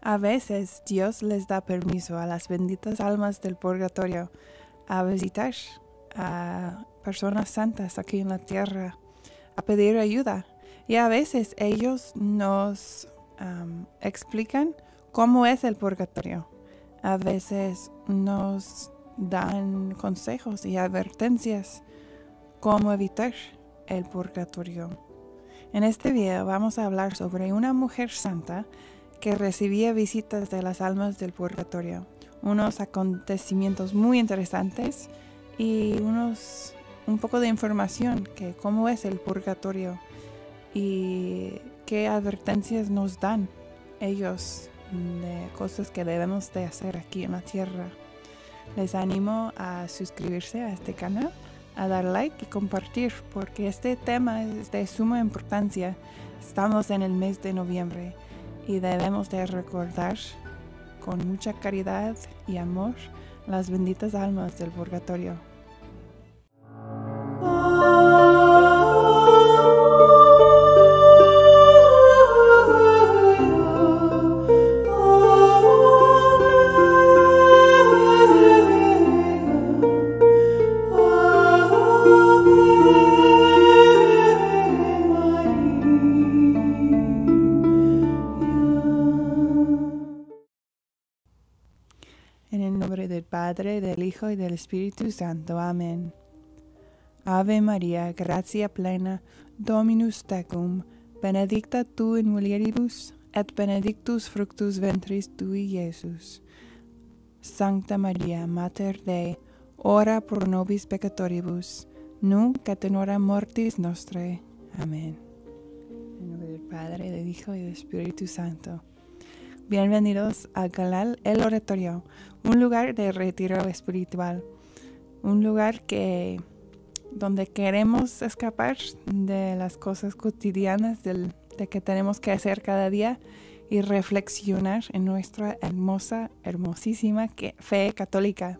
A veces Dios les da permiso a las benditas almas del purgatorio a visitar a personas santas aquí en la tierra, a pedir ayuda. Y a veces ellos nos explican cómo es el purgatorio. A veces nos dan consejos y advertencias cómo evitar el purgatorio. En este video vamos a hablar sobre una mujer santa que recibía visitas de las almas del purgatorio, unos acontecimientos muy interesantes y un poco de información que cómo es el purgatorio y qué advertencias nos dan ellos de cosas que debemos de hacer aquí en la tierra. Les animo a suscribirse a este canal, a dar like y compartir, porque este tema es de suma importancia. Estamos en el mes de noviembre y debemos de recordar con mucha caridad y amor las benditas almas del purgatorio. En el nombre del Padre, del Hijo y del Espíritu Santo. Amén. Ave María, gratia plena, Dominus tecum, benedicta tu in mulieribus, et benedictus fructus ventris tui, Iesus. Sancta María, Mater Dei, ora pro nobis peccatoribus, nunc et in hora mortis nostrae. Amén. En nombre del Padre, del Hijo y del Espíritu Santo. Bienvenidos al canal El Oratorio, un lugar de retiro espiritual, un lugar donde queremos escapar de las cosas cotidianas de que tenemos que hacer cada día y reflexionar en nuestra hermosísima fe católica.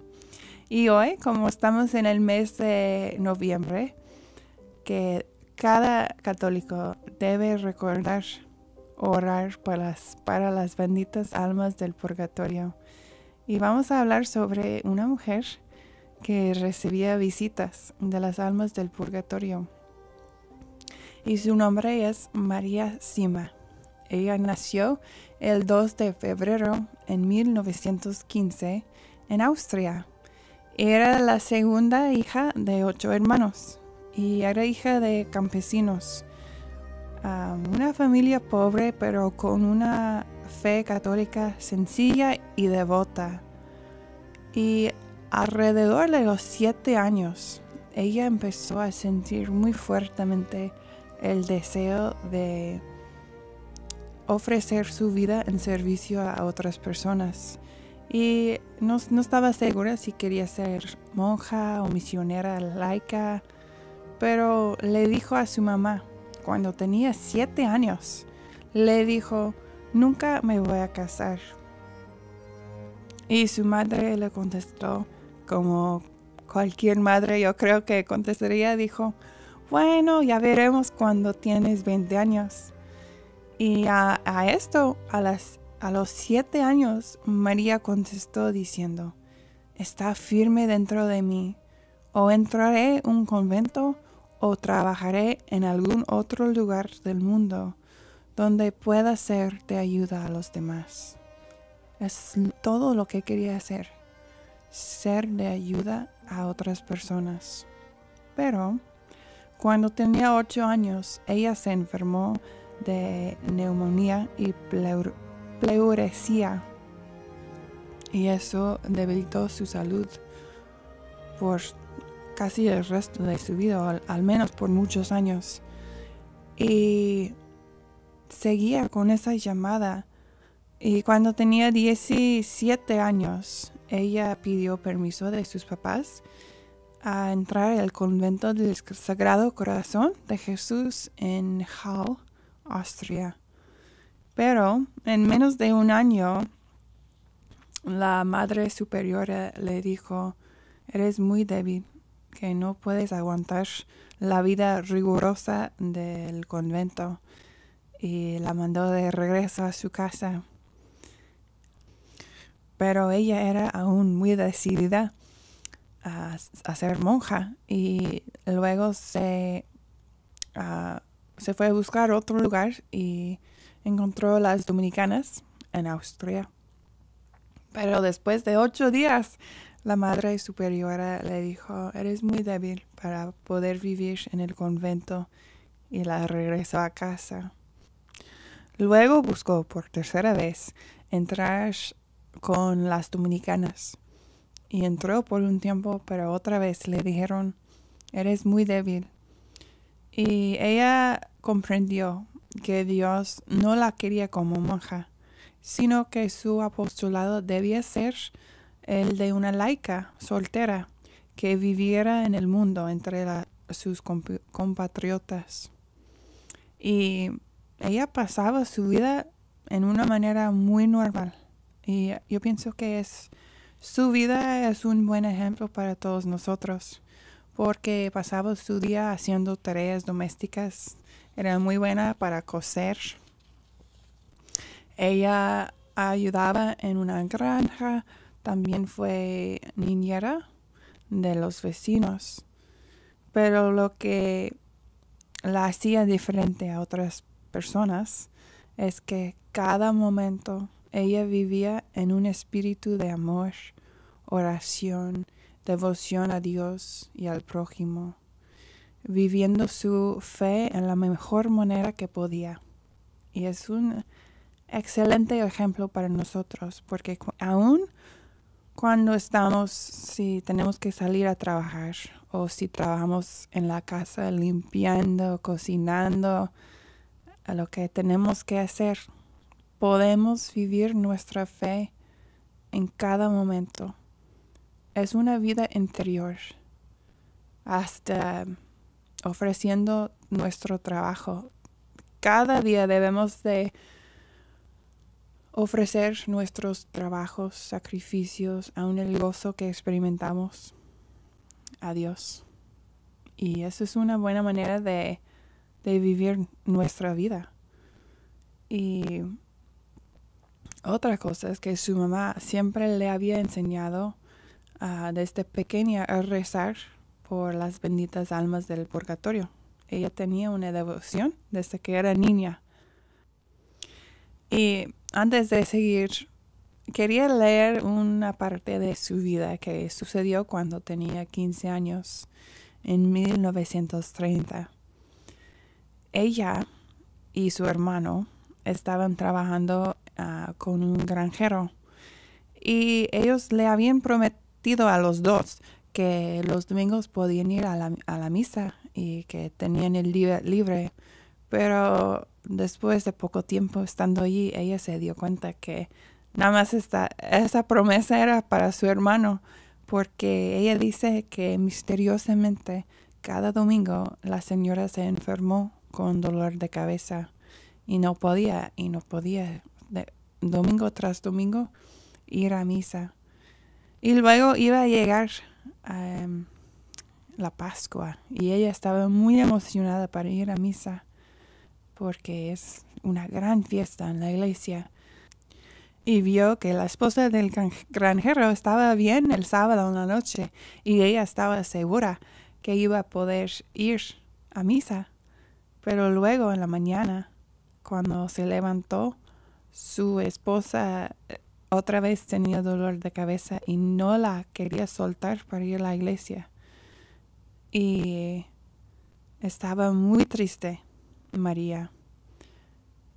Y hoy, como estamos en el mes de noviembre, que cada católico debe recordar orar para las benditas almas del purgatorio. Y vamos a hablar sobre una mujer que recibía visitas de las almas del purgatorio. Y su nombre es María Sima. Ella nació el 2 de febrero en 1915 en Austria. Era la segunda hija de 8 hermanos y era hija de campesinos. Una familia pobre, pero con una fe católica sencilla y devota. Y alrededor de los 7 años, ella empezó a sentir muy fuertemente el deseo de ofrecer su vida en servicio a otras personas. Y no estaba segura si quería ser monja o misionera laica, pero le dijo a su mamá, cuando tenía 7 años, le dijo, nunca me voy a casar. Y su madre le contestó, como cualquier madre yo creo que contestaría, dijo, bueno, ya veremos cuando tienes 20 años. Y a los 7 años, María contestó diciendo, está firme dentro de mí, o entraré en un convento o trabajaré en algún otro lugar del mundo donde pueda ser de ayuda a los demás. Es todo lo que quería hacer, ser de ayuda a otras personas. Pero cuando tenía 8 años, ella se enfermó de neumonía y pleuresía, y eso debilitó su salud por casi el resto de su vida, o al menos por muchos años. Y seguía con esa llamada. Y cuando tenía 17 años, ella pidió permiso de sus papás a entrar al convento del Sagrado Corazón de Jesús en Halle, Austria. Pero en menos de un año, la Madre Superiora le dijo, eres muy débil, que no puedes aguantar la vida rigurosa del convento, y la mandó de regreso a su casa. pero ella era aún muy decidida a ser monja y luego se fue a buscar otro lugar y encontró las dominicanas en Austria. Pero después de 8 días, la madre superiora le dijo, eres muy débil para poder vivir en el convento, y la regresó a casa. Luego buscó por tercera vez entrar con las dominicanas y entró por un tiempo, pero otra vez le dijeron, eres muy débil. Y ella comprendió que Dios no la quería como monja, sino que su apostolado debía ser el de una laica soltera que viviera en el mundo entre sus compatriotas. Y ella pasaba su vida en una manera muy normal. Y yo pienso que su vida es un buen ejemplo para todos nosotros, porque pasaba su día haciendo tareas domésticas. Era muy buena para coser. Ella ayudaba en una granja, también fue niñera de los vecinos. Pero lo que la hacía diferente a otras personas es que cada momento ella vivía en un espíritu de amor, oración, devoción a Dios y al prójimo, viviendo su fe en la mejor manera que podía. Y es un excelente ejemplo para nosotros, porque aún cuando si tenemos que salir a trabajar o si trabajamos en la casa limpiando, cocinando, a lo que tenemos que hacer, podemos vivir nuestra fe en cada momento. Es una vida interior, hasta ofreciendo nuestro trabajo. Cada día debemos de ofrecer nuestros trabajos, sacrificios, aún el gozo que experimentamos a Dios. Y eso es una buena manera de vivir nuestra vida. Y otra cosa es que su mamá siempre le había enseñado desde pequeña a rezar por las benditas almas del purgatorio. Ella tenía una devoción desde que era niña. Y antes de seguir, quería leer una parte de su vida que sucedió cuando tenía 15 años, en 1930. Ella y su hermano estaban trabajando con un granjero y ellos le habían prometido a los dos que los domingos podían ir a la misa y que tenían el día libre. Pero después de poco tiempo estando allí, ella se dio cuenta que nada más esa promesa era para su hermano, porque ella dice que misteriosamente cada domingo la señora se enfermó con dolor de cabeza y no podía domingo tras domingo ir a misa. Y luego iba a llegar la Pascua y ella estaba muy emocionada para ir a misa, porque es una gran fiesta en la iglesia. Y vio que la esposa del granjero estaba bien el sábado en la noche y ella estaba segura que iba a poder ir a misa. Pero luego en la mañana, cuando se levantó, su esposa otra vez tenía dolor de cabeza y no la quería soltar para ir a la iglesia. Y estaba muy triste María.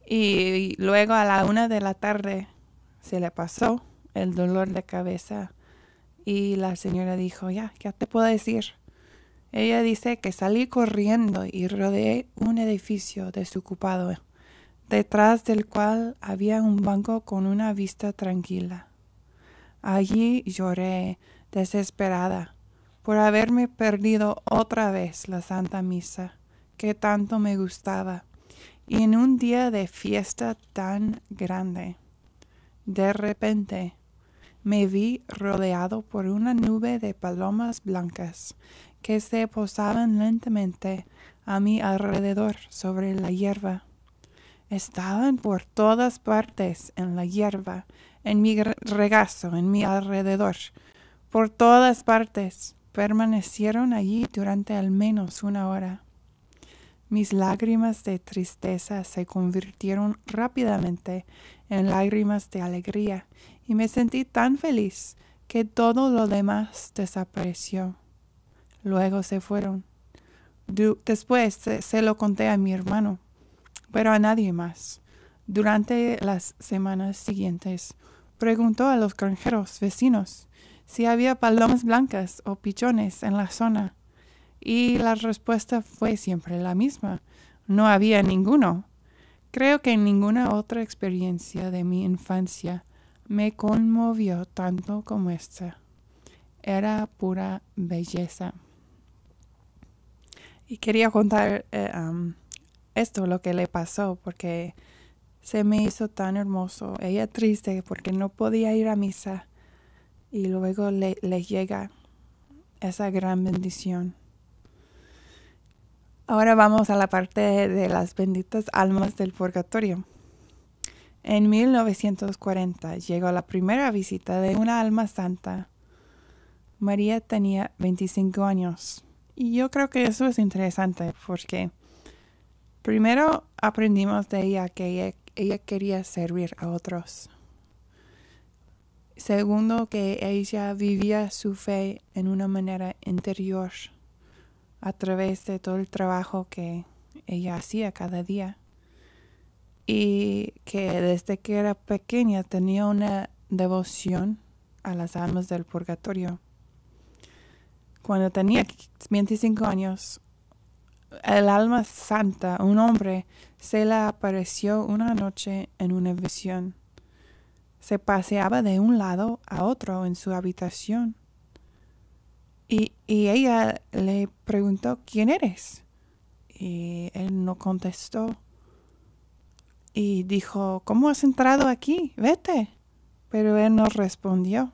Y luego a la 1 de la tarde se le pasó el dolor de cabeza y la señora dijo, ya te puedo decir. Ella dice que salí corriendo y rodeé un edificio desocupado, detrás del cual había un banco con una vista tranquila. Allí lloré desesperada por haberme perdido otra vez la Santa Misa, que tanto me gustaba, y en un día de fiesta tan grande. De repente me vi rodeado por una nube de palomas blancas que se posaban lentamente a mi alrededor sobre la hierba. Estaban por todas partes en la hierba, en mi regazo, en mi alrededor, por todas partes. Permanecieron allí durante al menos 1 hora. Mis lágrimas de tristeza se convirtieron rápidamente en lágrimas de alegría y me sentí tan feliz que todo lo demás desapareció. Luego se fueron. Después se lo conté a mi hermano, pero a nadie más. Durante las semanas siguientes, preguntó a los granjeros vecinos si había palomas blancas o pichones en la zona. Y la respuesta fue siempre la misma. No había ninguno. Creo que ninguna otra experiencia de mi infancia me conmovió tanto como esta. Era pura belleza. Y quería contar esto, lo que le pasó, porque se me hizo tan hermoso. Ella triste porque no podía ir a misa. Y luego le llega esa gran bendición. Ahora vamos a la parte de las benditas almas del purgatorio. En 1940 llegó la primera visita de una alma santa. María tenía 25 años. Y yo creo que eso es interesante porque primero aprendimos de ella que ella quería servir a otros. Segundo, que ella vivía su fe en una manera interior, a través de todo el trabajo que ella hacía cada día. Y que desde que era pequeña tenía una devoción a las almas del purgatorio. Cuando tenía 25 años, el alma santa, un hombre, se le apareció una noche en una visión. Se paseaba de un lado a otro en su habitación. Y ella le preguntó, ¿quién eres? Y él no contestó. Y dijo, ¿cómo has entrado aquí? Vete. Pero él no respondió.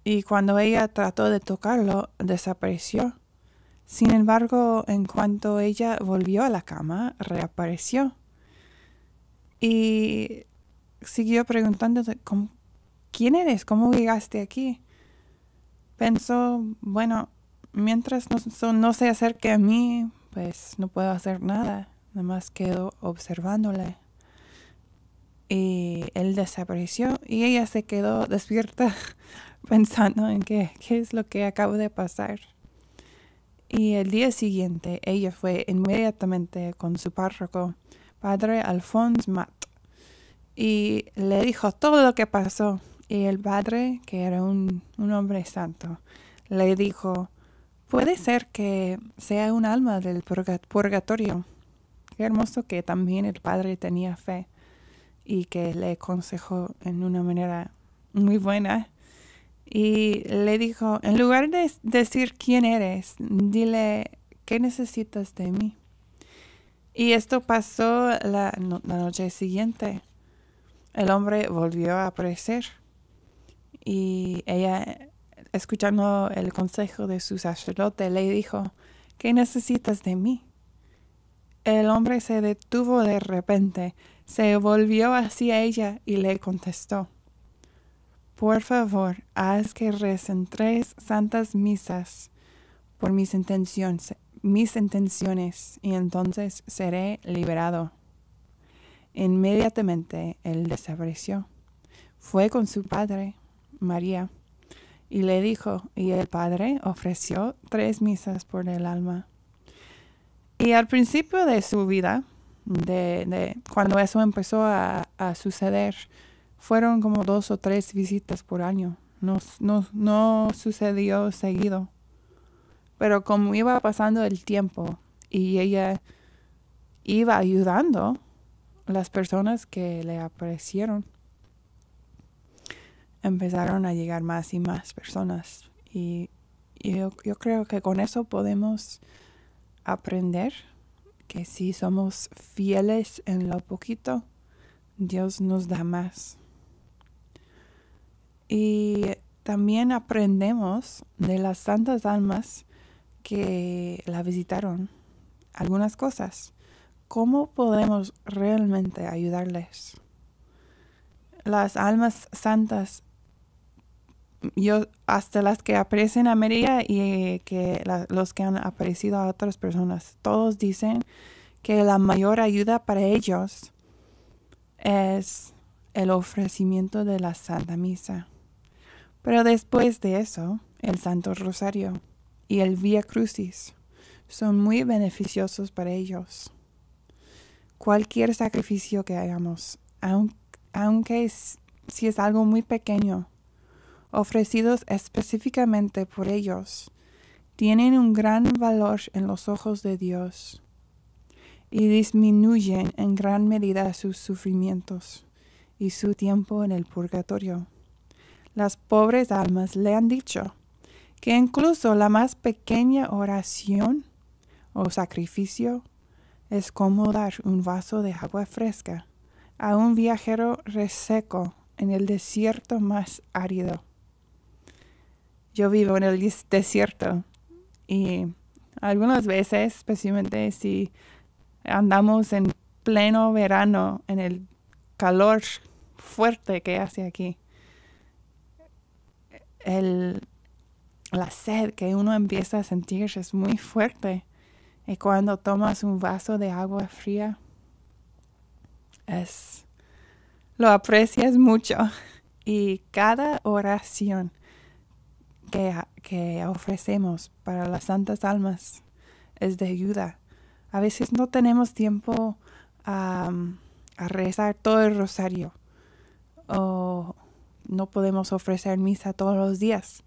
Y cuando ella trató de tocarlo, desapareció. Sin embargo, en cuanto ella volvió a la cama, reapareció. Y siguió preguntándose, ¿quién eres? ¿Cómo llegaste aquí? Pensó, bueno, mientras no se acerque a mí, pues no puedo hacer nada. Nada más quedo observándole. Y él desapareció y ella se quedó despierta pensando en qué es lo que acaba de pasar. Y el día siguiente ella fue inmediatamente con su párroco, padre Alphonse Matt, y le dijo todo lo que pasó. Y el padre, que era un hombre santo, le dijo, puede ser que sea un alma del purgatorio. Qué hermoso que también el padre tenía fe y que le aconsejó en una manera muy buena. Y le dijo, en lugar de decir quién eres, dile, ¿qué necesitas de mí? Y esto pasó la noche siguiente. El hombre volvió a aparecer y ella, escuchando el consejo de su sacerdote, le dijo, ¿qué necesitas de mí? El hombre se detuvo de repente, se volvió hacia ella y le contestó, por favor, haz que recen 3 santas misas por mis intenciones y entonces seré liberado. Inmediatamente él desapareció. Fue con su padre, María, y le dijo, y el padre ofreció 3 misas por el alma. Y al principio de su vida, cuando eso empezó a suceder, fueron como 2 o 3 visitas por año. No sucedió seguido. Pero como iba pasando el tiempo y ella iba ayudando a las personas que le aparecieron, empezaron a llegar más y más personas. Y yo creo que con eso podemos aprender que si somos fieles en lo poquito, Dios nos da más. Y también aprendemos de las santas almas que la visitaron algunas cosas, ¿cómo podemos realmente ayudarles? Las almas santas, hasta las que aparecen a María y los que han aparecido a otras personas, todos dicen que la mayor ayuda para ellos es el ofrecimiento de la Santa Misa. Pero después de eso, el Santo Rosario y el Vía Crucis son muy beneficiosos para ellos. Cualquier sacrificio que hagamos, aunque si es algo muy pequeño, ofrecidos específicamente por ellos, tienen un gran valor en los ojos de Dios y disminuyen en gran medida sus sufrimientos y su tiempo en el purgatorio. Las pobres almas le han dicho que incluso la más pequeña oración o sacrificio es como dar un vaso de agua fresca a un viajero reseco en el desierto más árido. Yo vivo en el desierto y algunas veces, especialmente si andamos en pleno verano, en el calor fuerte que hace aquí, la sed que uno empieza a sentir es muy fuerte. Y cuando tomas un vaso de agua fría, lo aprecias mucho. Y cada oración que ofrecemos para las santas almas es de ayuda. A veces no tenemos tiempo a rezar todo el rosario o no podemos ofrecer misa todos los días,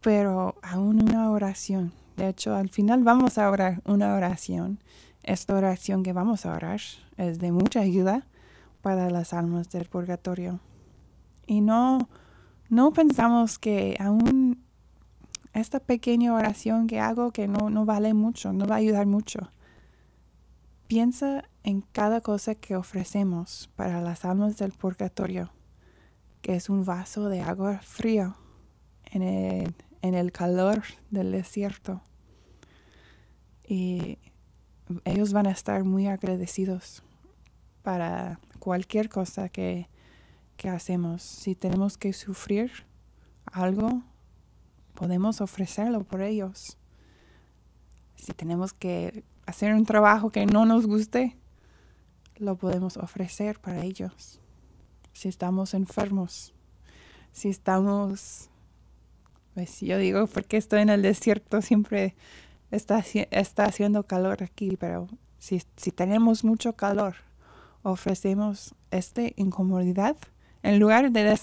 pero aún una oración. De hecho, al final vamos a orar una oración. Esta oración que vamos a orar es de mucha ayuda para las almas del purgatorio. Y no pensamos que aún esta pequeña oración que hago que no vale mucho, no va a ayudar mucho. Piensa en cada cosa que ofrecemos para las almas del purgatorio, que es un vaso de agua frío en el calor del desierto. Y ellos van a estar muy agradecidos para cualquier cosa que hacemos. Si tenemos que sufrir algo, podemos ofrecerlo por ellos. Si tenemos que hacer un trabajo que no nos guste, lo podemos ofrecer para ellos. Si estamos enfermos, si estamos, pues yo digo, porque estoy en el desierto, siempre está haciendo calor aquí, pero si tenemos mucho calor, ofrecemos esta incomodidad en lugar de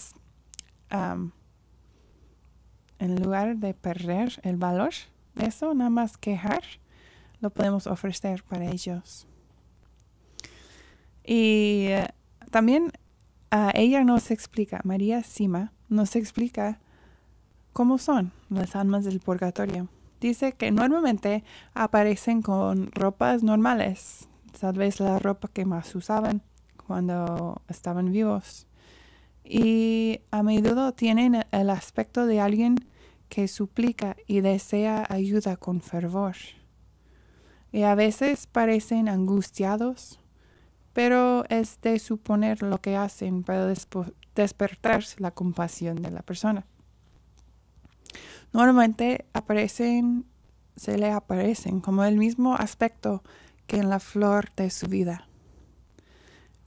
perder el valor de eso, nada más quejar, lo podemos ofrecer para ellos. Y también ella nos explica, María Sima nos explica cómo son las almas del purgatorio. Dice que normalmente aparecen con ropas normales, tal vez la ropa que más usaban cuando estaban vivos. Y a menudo tienen el aspecto de alguien que suplica y desea ayuda con fervor. Y a veces parecen angustiados, pero es de suponer lo que hacen para despertar la compasión de la persona. Normalmente se le aparecen como el mismo aspecto que en la flor de su vida.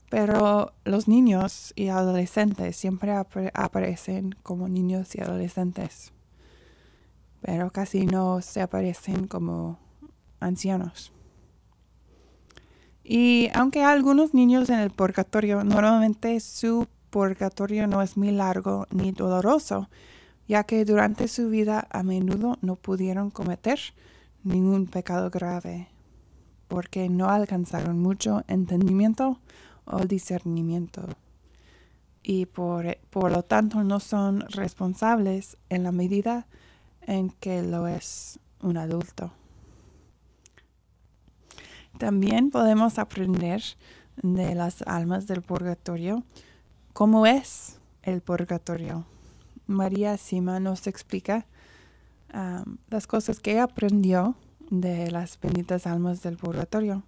Pero los niños y adolescentes siempre aparecen como niños y adolescentes, pero casi no se aparecen como ancianos. Y aunque algunos niños en el purgatorio, normalmente su purgatorio no es muy largo ni doloroso, ya que durante su vida a menudo no pudieron cometer ningún pecado grave, porque no alcanzaron mucho entendimiento o discernimiento, y por lo tanto no son responsables en la medida en que lo es un adulto. También podemos aprender de las almas del purgatorio cómo es el purgatorio. María Sima nos explica las cosas que aprendió de las benditas almas del purgatorio.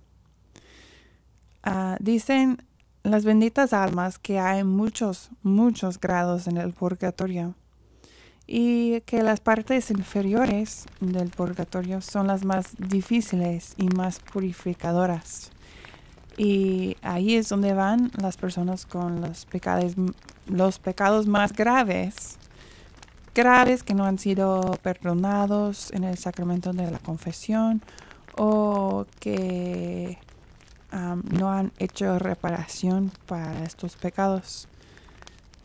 Dicen las benditas almas que hay muchos grados en el purgatorio y que las partes inferiores del purgatorio son las más difíciles y más purificadoras. Y ahí es donde van las personas con los pecados más graves que no han sido perdonados en el sacramento de la confesión o que no han hecho reparación para estos pecados.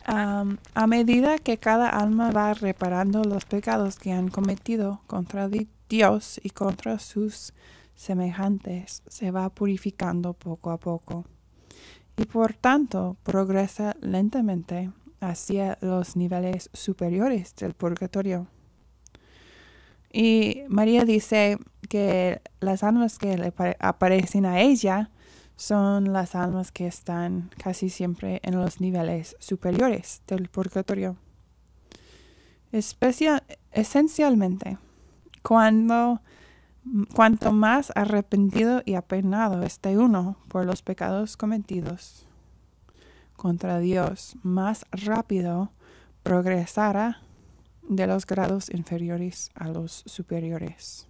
A medida que cada alma va reparando los pecados que han cometido contra Dios y contra sus semejantes, se va purificando poco a poco y por tanto progresa lentamente hacia los niveles superiores del purgatorio. Y María dice que las almas que le aparecen a ella son las almas que están casi siempre en los niveles superiores del purgatorio. Esencialmente, cuanto más arrepentido y apenado esté uno por los pecados cometidos contra Dios, más rápido progresará de los grados inferiores a los superiores.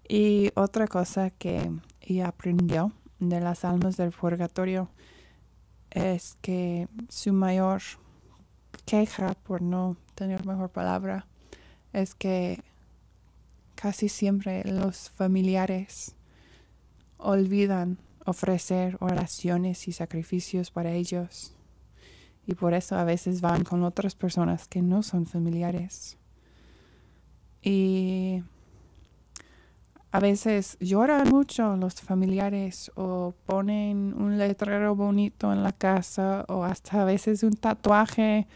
Y otra cosa que ella aprendió de las almas del purgatorio es que su mayor queja, por no tener mejor palabra, es que casi siempre los familiares olvidan ofrecer oraciones y sacrificios para ellos. Y por eso a veces van con otras personas que no son familiares. Y a veces lloran mucho los familiares o ponen un letrero bonito en la casa o hasta a veces un tatuaje,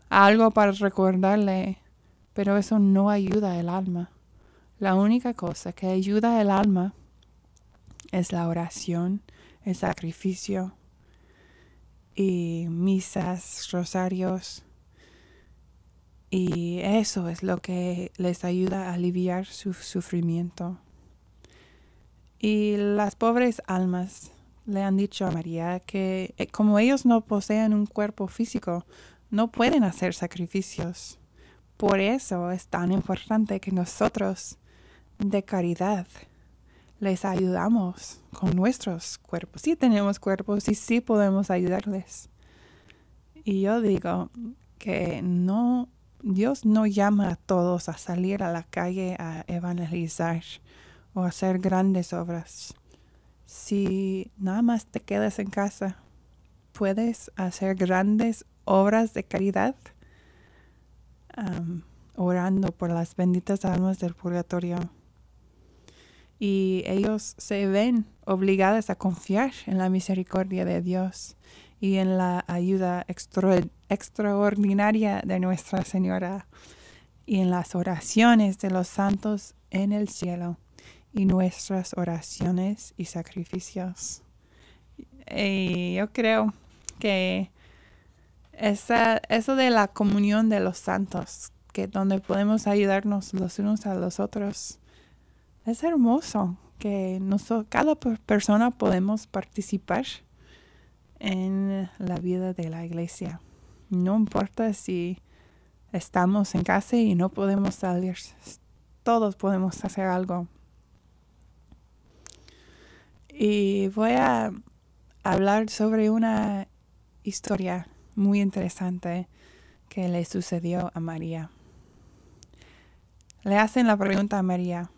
algo para recordarle. Pero eso no ayuda al alma. La única cosa que ayuda al alma es la oración, el sacrificio y misas, rosarios. Y eso es lo que les ayuda a aliviar su sufrimiento. Y las pobres almas le han dicho a María que como ellos no poseen un cuerpo físico, no pueden hacer sacrificios. Por eso es tan importante que nosotros, de caridad, les ayudamos con nuestros cuerpos. Sí tenemos cuerpos y sí podemos ayudarles. Y yo digo que Dios no llama a todos a salir a la calle a evangelizar o hacer grandes obras. Si nada más te quedas en casa, puedes hacer grandes obras de caridad, orando por las benditas almas del purgatorio. Y ellos se ven obligados a confiar en la misericordia de Dios y en la ayuda extraordinaria de Nuestra Señora y en las oraciones de los santos en el cielo y nuestras oraciones y sacrificios. Y yo creo que eso de la comunión de los santos, que donde podemos ayudarnos los unos a los otros, es hermoso que cada persona podemos participar en la vida de la iglesia. No importa si estamos en casa y no podemos salir, todos podemos hacer algo. Y voy a hablar sobre una historia muy interesante que le sucedió a María. Le hacen la pregunta a María: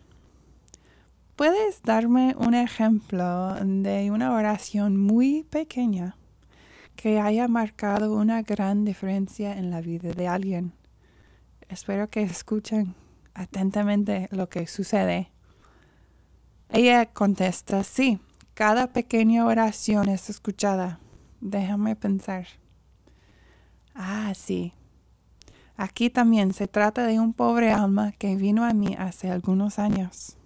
¿puedes darme un ejemplo de una oración muy pequeña que haya marcado una gran diferencia en la vida de alguien? Espero que escuchen atentamente lo que sucede. Ella contesta: sí, cada pequeña oración es escuchada. Déjame pensar. Sí. Aquí también se trata de un pobre alma que vino a mí hace algunos años.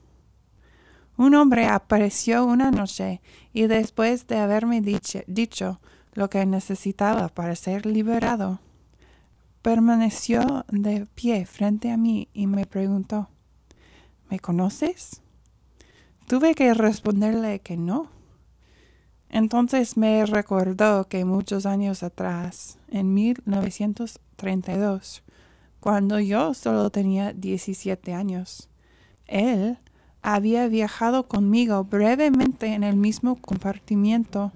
Un hombre apareció una noche y después de haberme dicho lo que necesitaba para ser liberado, permaneció de pie frente a mí y me preguntó: ¿me conoces? Tuve que responderle que no. Entonces me recordó que muchos años atrás, en 1932, cuando yo solo tenía 17 años, él había viajado conmigo brevemente en el mismo compartimiento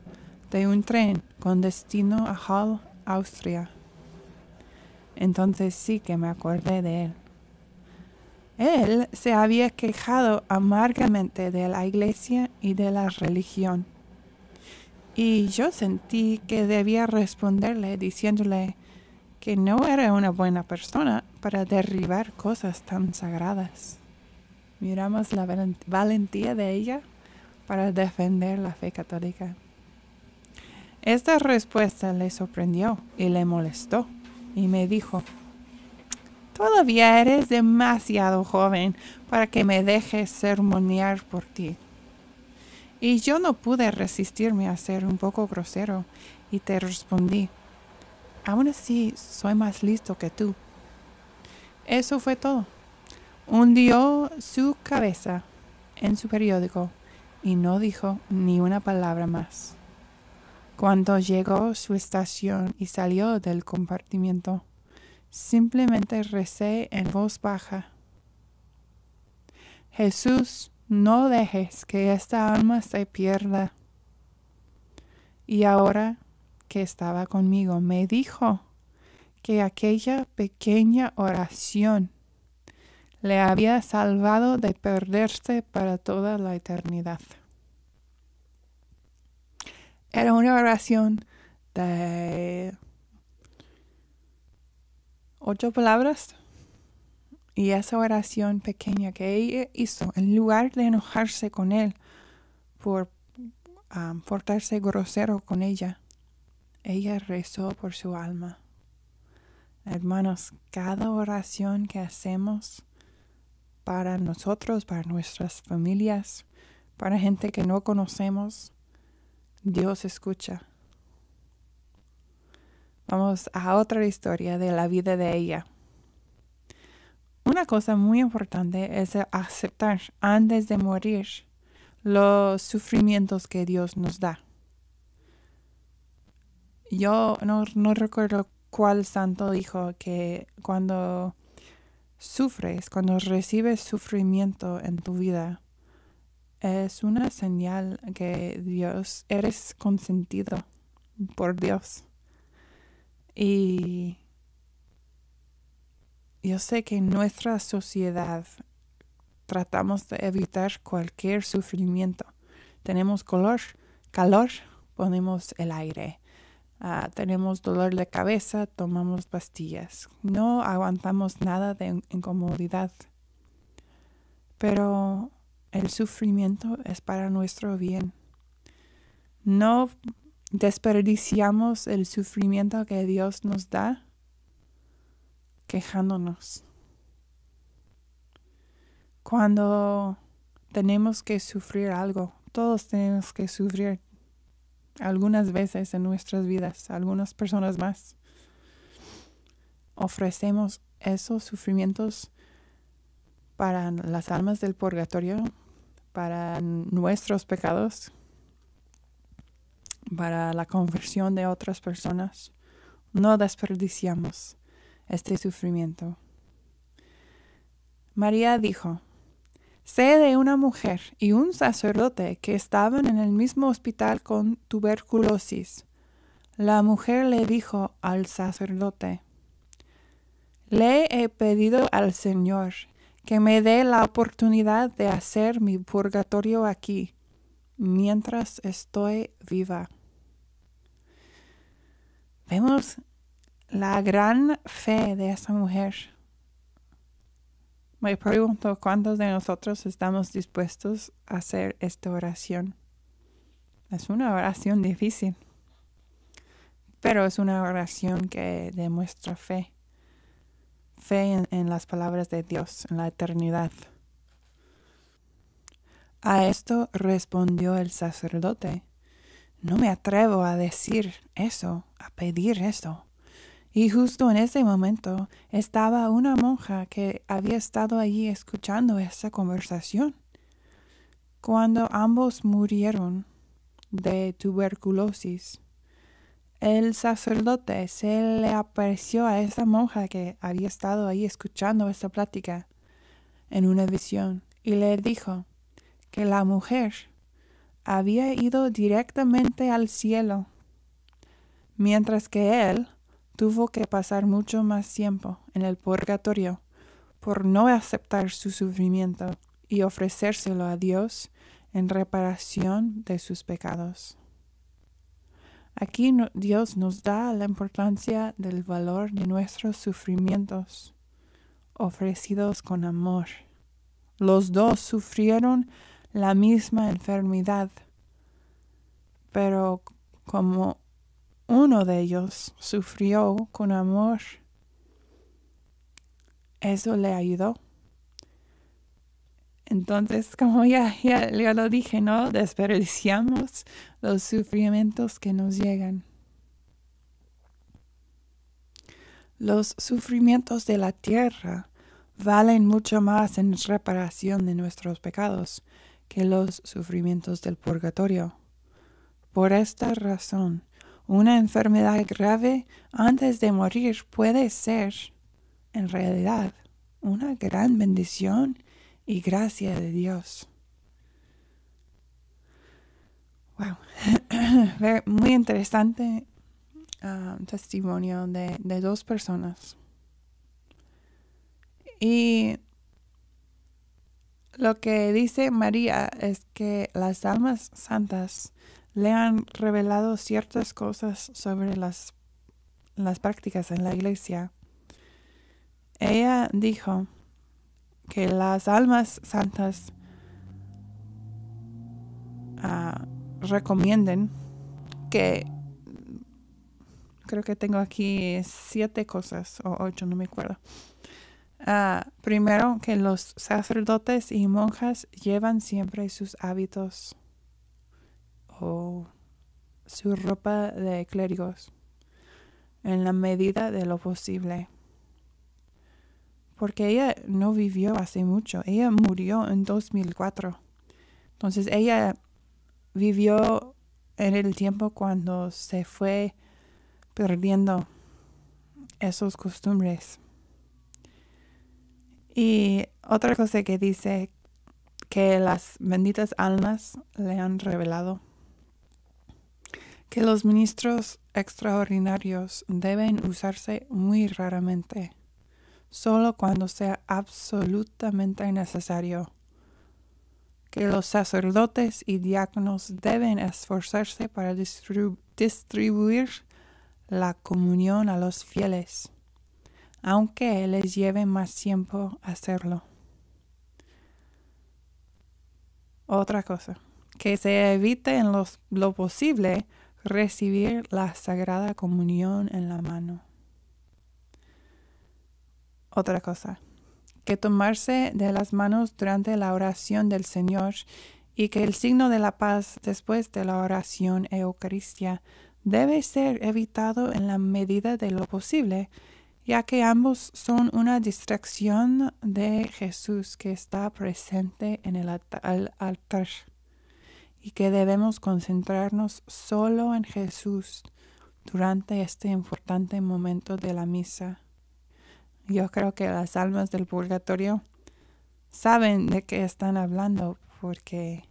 de un tren con destino a Halle, Austria. Entonces sí que me acordé de él. Él se había quejado amargamente de la iglesia y de la religión. Y yo sentí que debía responderle diciéndole que no era una buena persona para derribar cosas tan sagradas. Miramos la valentía de ella para defender la fe católica. Esta respuesta le sorprendió y le molestó, y me dijo: «Todavía eres demasiado joven para que me dejes sermonear por ti». Y yo no pude resistirme a ser un poco grosero, y te respondí: «Aún así, soy más listo que tú». Eso fue todo. Hundió su cabeza en su periódico y no dijo ni una palabra más. Cuando llegó su estación y salió del compartimiento, simplemente recé en voz baja: «Jesús, no dejes que esta alma se pierda». Y ahora que estaba conmigo, me dijo que aquella pequeña oración le había salvado de perderse para toda la eternidad. Era una oración de 8 palabras. Y esa oración pequeña que ella hizo, en lugar de enojarse con él por portarse grosero con ella rezó por su alma. Hermanos, cada oración que hacemos para nosotros, para nuestras familias, para gente que no conocemos, Dios escucha. Vamos a otra historia de la vida de ella. Una cosa muy importante es aceptar antes de morir los sufrimientos que Dios nos da. Yo no recuerdo cuál santo dijo que cuando sufres, cuando recibes sufrimiento en tu vida, es una señal que Dios, eres consentido por Dios. Y yo sé que en nuestra sociedad tratamos de evitar cualquier sufrimiento. Tenemos calor, ponemos el aire. Tenemos dolor de cabeza, tomamos pastillas. No aguantamos nada de incomodidad. Pero el sufrimiento es para nuestro bien. No desperdiciamos el sufrimiento que Dios nos da quejándonos. Cuando tenemos que sufrir algo, todos tenemos que sufrir algunas veces en nuestras vidas, algunas personas más. Ofrecemos esos sufrimientos para las almas del purgatorio, para nuestros pecados, para la conversión de otras personas. No desperdiciamos este sufrimiento. María dijo: «Sé de una mujer y un sacerdote que estaban en el mismo hospital con tuberculosis». La mujer le dijo al sacerdote: «Le he pedido al Señor que me dé la oportunidad de hacer mi purgatorio aquí, mientras estoy viva». Vemos la gran fe de esa mujer. Me pregunto cuántos de nosotros estamos dispuestos a hacer esta oración. Es una oración difícil, pero es una oración que demuestra fe. Fe en las palabras de Dios, en la eternidad. A esto respondió el sacerdote: «No me atrevo a decir eso, a pedir eso». Y justo en ese momento estaba una monja que había estado allí escuchando esa conversación. Cuando ambos murieron, de tuberculosis. El sacerdote se le apareció a esa monja que había estado ahí escuchando esta plática en una visión y le dijo que la mujer había ido directamente al cielo, mientras que él tuvo que pasar mucho más tiempo en el purgatorio por no aceptar su sufrimiento y ofrecérselo a Dios en reparación de sus pecados. Aquí Dios nos da la importancia del valor de nuestros sufrimientos, ofrecidos con amor. Los dos sufrieron la misma enfermedad, pero como uno de ellos sufrió con amor, eso le ayudó. Entonces, como ya lo dije, no desperdiciamos los sufrimientos que nos llegan. Los sufrimientos de la tierra valen mucho más en reparación de nuestros pecados que los sufrimientos del purgatorio. Por esta razón, una enfermedad grave antes de morir puede ser, en realidad, una gran bendición y gracia de Dios. Wow. Muy interesante testimonio de dos personas. Y lo que dice María es que las almas santas le han revelado ciertas cosas sobre las prácticas en la iglesia. Ella dijo que las almas santas recomienden que, creo que tengo aquí 7 cosas o 8, no me acuerdo. Primero, que los sacerdotes y monjas llevan siempre sus hábitos o su ropa de clérigos en la medida de lo posible. Porque ella no vivió hace mucho. Ella murió en 2004. Entonces ella vivió en el tiempo cuando se fue perdiendo esos costumbres. Y otra cosa que dice que las benditas almas le han revelado, que los ministros extraordinarios deben usarse muy raramente, solo cuando sea absolutamente necesario, que los sacerdotes y diáconos deben esforzarse para distribuir la comunión a los fieles, aunque les lleve más tiempo hacerlo. Otra cosa, que se evite en lo posible recibir la Sagrada Comunión en la mano. Otra cosa, que tomarse de las manos durante la oración del Señor y que el signo de la paz después de la oración eucaristia debe ser evitado en la medida de lo posible, ya que ambos son una distracción de Jesús que está presente en el altar y que debemos concentrarnos solo en Jesús durante este importante momento de la misa. Yo creo que las almas del purgatorio saben de qué están hablando porque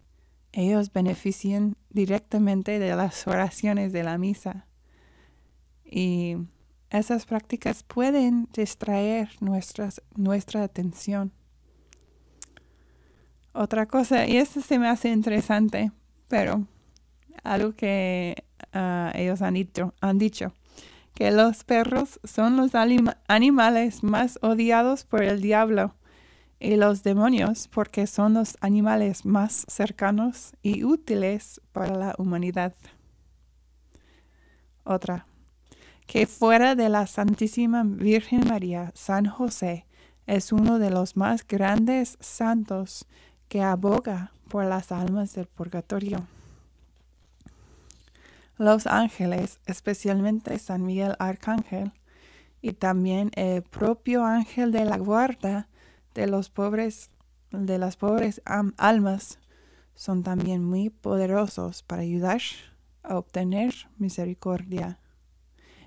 ellos benefician directamente de las oraciones de la misa. Y esas prácticas pueden distraer nuestra atención. Otra cosa, y esto se me hace interesante, pero algo que ellos han dicho, que los perros son los animales más odiados por el diablo y los demonios porque son los animales más cercanos y útiles para la humanidad. Otra, que fuera de la Santísima Virgen María, San José es uno de los más grandes santos que aboga por las almas del purgatorio. Los ángeles, especialmente San Miguel Arcángel, y también el propio ángel de la guarda de las pobres almas, son también muy poderosos para ayudar a obtener misericordia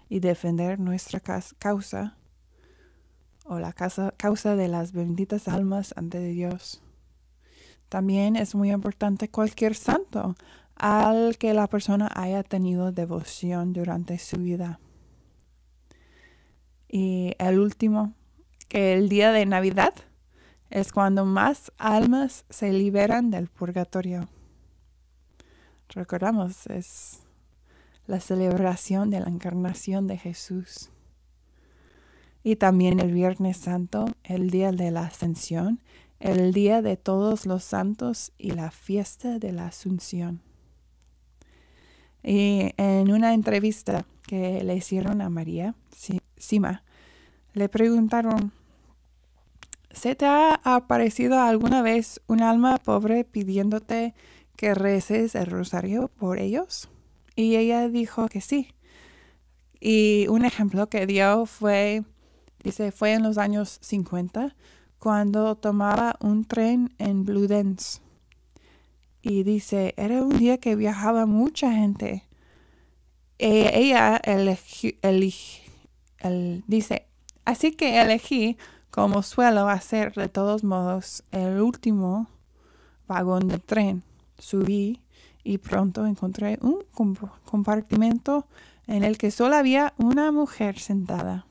y defender nuestra causa o la causa de las benditas almas ante Dios. También es muy importante cualquier santo al que la persona haya tenido devoción durante su vida. Y el último, que el día de Navidad es cuando más almas se liberan del purgatorio. Recordamos, es la celebración de la encarnación de Jesús. Y también el Viernes Santo, el día de la Ascensión, el día de todos los santos y la fiesta de la Asunción. Y en una entrevista que le hicieron a María Sima, le preguntaron, ¿se te ha aparecido alguna vez un alma pobre pidiéndote que reces el rosario por ellos? Y ella dijo que sí. Y un ejemplo que dio fue en los años 50, cuando tomaba un tren en Bludenz. Y dice, era un día que viajaba mucha gente. Ella dice, así que elegí, como suelo hacer de todos modos, el último vagón del tren. Subí y pronto encontré un compartimento en el que solo había una mujer sentada.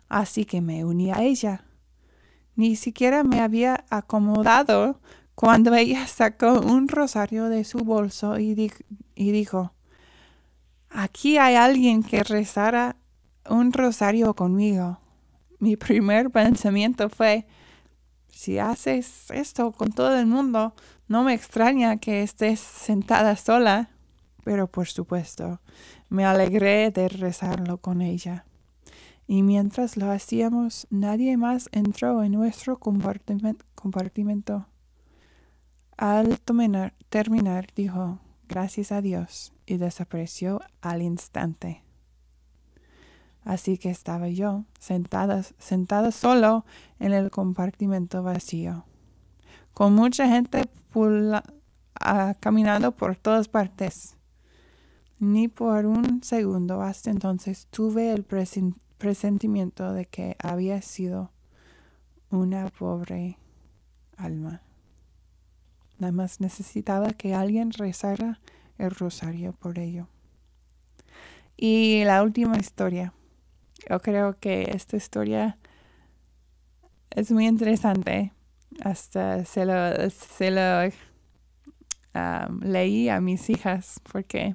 Así que me uní a ella. Ni siquiera me había acomodado cuando ella sacó un rosario de su bolso y dijo, aquí hay alguien que rezara un rosario conmigo. Mi primer pensamiento fue, si haces esto con todo el mundo, no me extraña que estés sentada sola. Pero por supuesto, me alegré de rezarlo con ella. Y mientras lo hacíamos, nadie más entró en nuestro compartimento. Al terminar, dijo, gracias a Dios, y desapareció al instante. Así que estaba yo, sentada solo en el compartimento vacío, con mucha gente caminando por todas partes. Ni por un segundo hasta entonces tuve el presentimiento de que había sido una pobre alma. Nada más necesitaba que alguien rezara el rosario por ello. Y la última historia. Yo creo que esta historia es muy interesante. Hasta se lo leí a mis hijas porque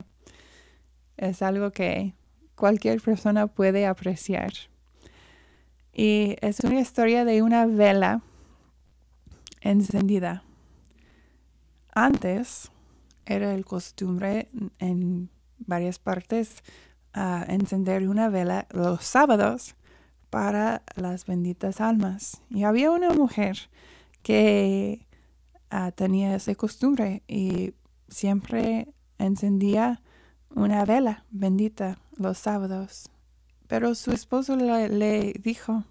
es algo que cualquier persona puede apreciar. Y es una historia de una vela encendida. Antes era el costumbre en varias partes encender una vela los sábados para las benditas almas. Y había una mujer que tenía esa costumbre y siempre encendía una vela bendita los sábados. Pero su esposo le dijo,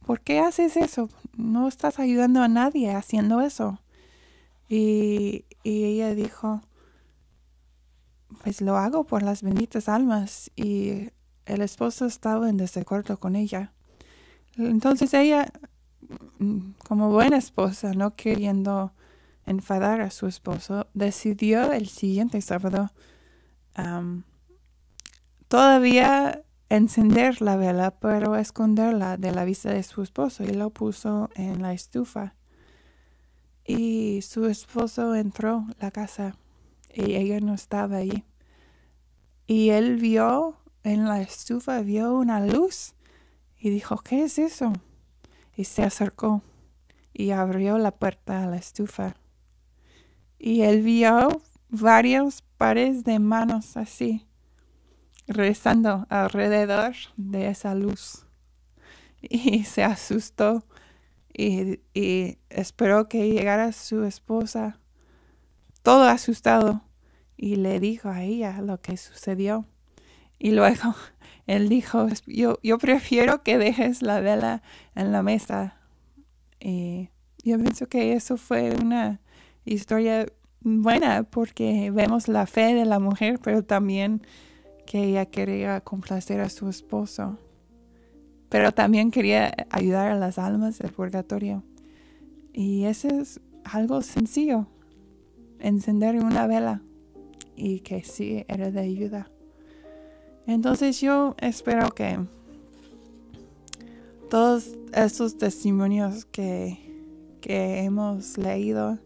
¿por qué haces eso? No estás ayudando a nadie haciendo eso. Y ella dijo, pues lo hago por las benditas almas. Y el esposo estaba en desacuerdo con ella. Entonces ella, como buena esposa, no queriendo enfadar a su esposo, decidió el siguiente sábado todavía encender la vela, pero esconderla de la vista de su esposo, y lo puso en la estufa. Y su esposo entró a la casa y ella no estaba ahí. Y él vio en la estufa, vio una luz y dijo, ¿qué es eso? Y se acercó y abrió la puerta a la estufa. Y él vio varios pares de manos así, rezando alrededor de esa luz. Y se asustó y esperó que llegara su esposa, todo asustado, y le dijo a ella lo que sucedió. Y luego él dijo, yo prefiero que dejes la vela en la mesa. Y yo pienso que eso fue una historia buena porque vemos la fe de la mujer, pero también que ella quería complacer a su esposo. Pero también quería ayudar a las almas del purgatorio. Y eso es algo sencillo. Encender una vela y que sí era de ayuda. Entonces yo espero que todos esos testimonios que hemos leído,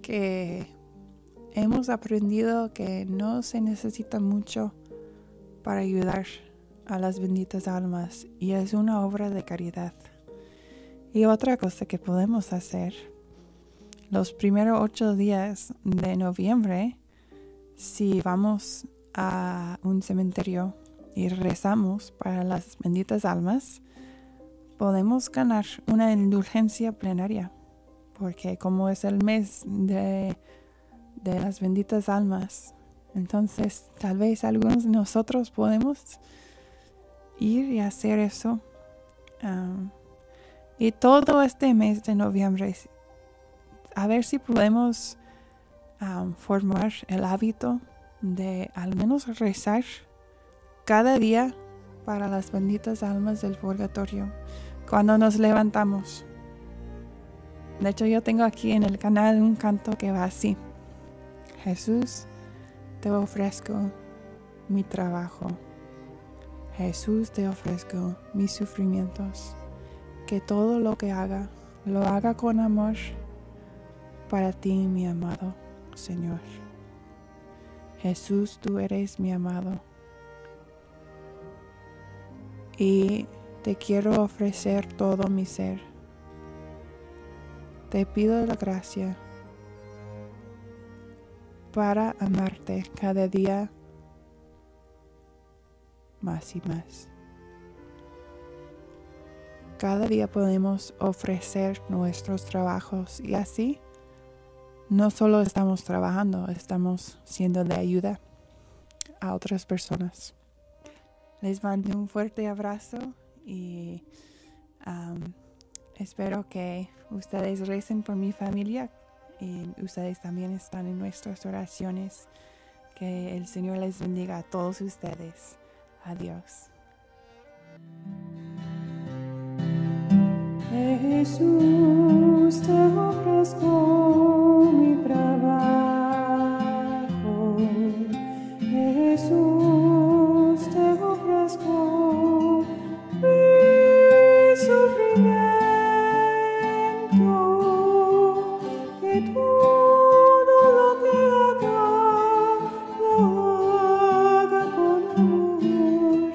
que hemos aprendido que no se necesita mucho para ayudar a las benditas almas y es una obra de caridad. Y otra cosa que podemos hacer, los primeros 8 días de noviembre, si vamos a un cementerio y rezamos para las benditas almas, podemos ganar una indulgencia plenaria, porque como es el mes de las benditas almas, entonces tal vez algunos de nosotros podemos ir y hacer eso. Y todo este mes de noviembre, a ver si podemos formar el hábito de al menos rezar cada día para las benditas almas del purgatorio cuando nos levantamos. De hecho, yo tengo aquí en el canal un canto que va así: Jesús, te ofrezco mi trabajo. Jesús, te ofrezco mis sufrimientos. Que todo lo que haga, lo haga con amor para ti, mi amado Señor. Jesús, tú eres mi amado. Y te quiero ofrecer todo mi ser. Te pido la gracia para amarte cada día más y más. Cada día podemos ofrecer nuestros trabajos y así no solo estamos trabajando, estamos siendo de ayuda a otras personas. Les mando un fuerte abrazo y espero que ustedes recen por mi familia y ustedes también están en nuestras oraciones. Que el Señor les bendiga a todos ustedes. Adiós. Jesús, te ofrezco mi trabajo. Jesús, te ofrezco mi sufrimiento. Que todo lo que haga, lo haga con amor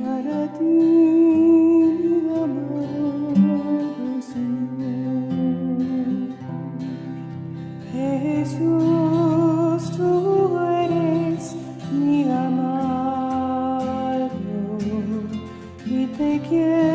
para ti, mi amado Señor. Jesús, tú eres mi amado y te quiero.